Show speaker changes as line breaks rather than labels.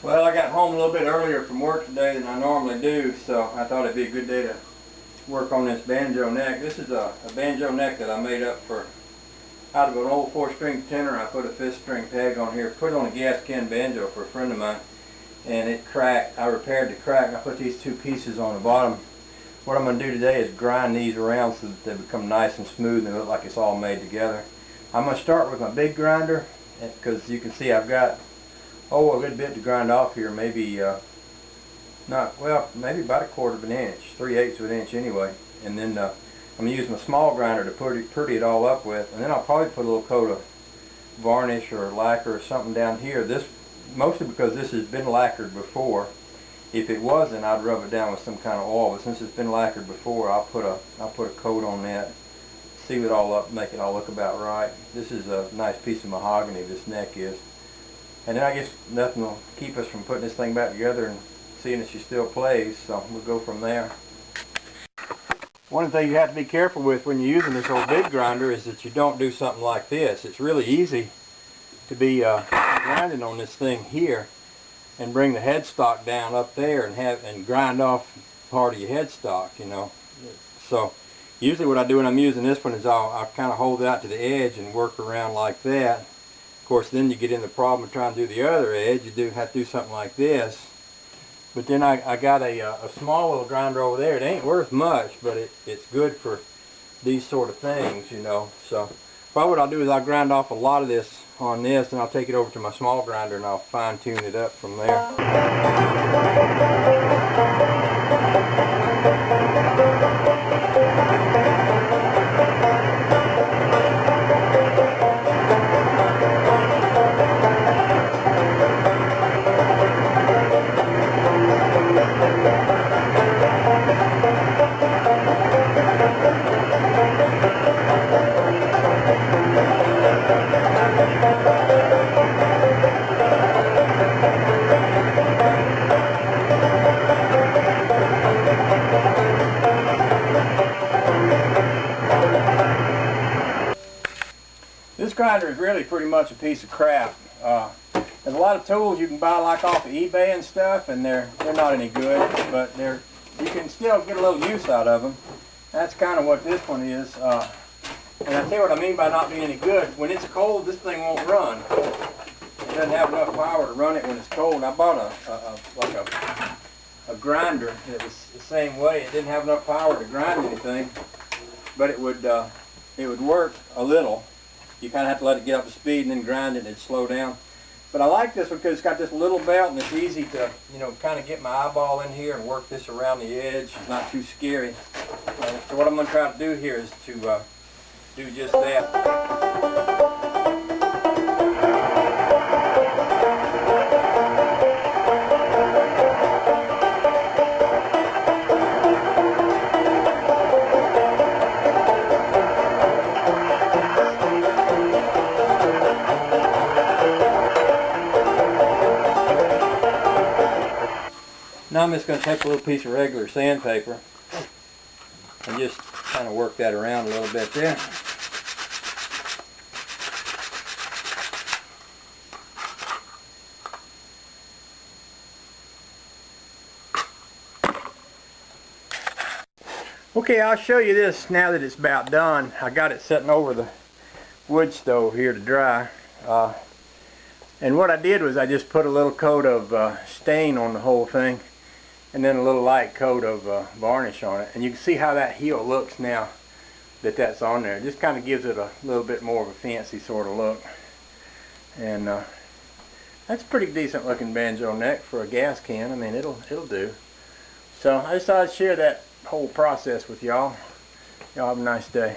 Well, I got home a little bit earlier from work today than I normally do, so I thought it'd be a good day to work on this banjo neck. This is a banjo neck that I made up out of an old 4-string tenor. I put a 5th-string peg on here, put it on a gascan banjo for a friend of mine, and it cracked. I repaired the crack. I put these 2 pieces on the bottom. What I'm going to do today is grind these around so that they become nice and smooth and look like it's all made together. I'm going to start with my big grinder, because you can see I've got a good bit to grind off here, maybe maybe about 1/4 of an inch, 3/8 of an inch anyway. And then I'm going to use my small grinder to pretty it all up with, and then I'll probably put a little coat of varnish or lacquer or something down here. This mostly because this has been lacquered before. If it wasn't, I'd rub it down with some kind of oil, but since it's been lacquered before, I'll put a coat on that, seal it all up, make it all look about right. This is a nice piece of mahogany, this neck is. And then I guess nothing will keep us from putting this thing back together and seeing if she still plays, so we'll go from there. One thing you have to be careful with when you're using this old big grinder is that you don't do something like this. It's really easy to be grinding on this thing here and bring the headstock down up there and grind off part of your headstock, you know. So usually what I do when I'm using this one is I'll kind of hold it out to the edge and work around like that. Of course, then you get in the problem of trying to do the other edge. You do have to do something like this. But then I got a small little grinder over there. It ain't worth much, but it's good for these sort of things, you know. So probably what I'll do is I'll grind off a lot of this on this, and I'll take it over to my small grinder and I'll fine tune it up from there. This grinder is really pretty much a piece of crap. There's a lot of tools you can buy like off of eBay and stuff, and they're not any good, but you can still get a little use out of them. That's kind of what this one is. And I'll tell you what I mean by not being any good. When it's cold, this thing won't run. It doesn't have enough power to run it when it's cold. I bought a grinder that was the same way. It didn't have enough power to grind anything, but it would work a little. You kind of have to let it get up to speed and then grind it and it'd slow down. But I like this one because it's got this little belt and it's easy to, you know, kind of get my eyeball in here and work this around the edge. It's not too scary. So what I'm going to try to do here is to do just that. Now I'm just going to take a little piece of regular sandpaper and just kind of work that around a little bit there. Okay, I'll show you this now that it's about done. I got it sitting over the wood stove here to dry. And what I did was I just put a little coat of stain on the whole thing, and then a little light coat of varnish on it. And you can see how that heel looks now that that's on there. It just kind of gives it a little bit more of a fancy sort of look. And that's a pretty decent looking banjo neck for a gas can. I mean, it'll do. So I just thought I'd share that whole process with y'all. Y'all have a nice day.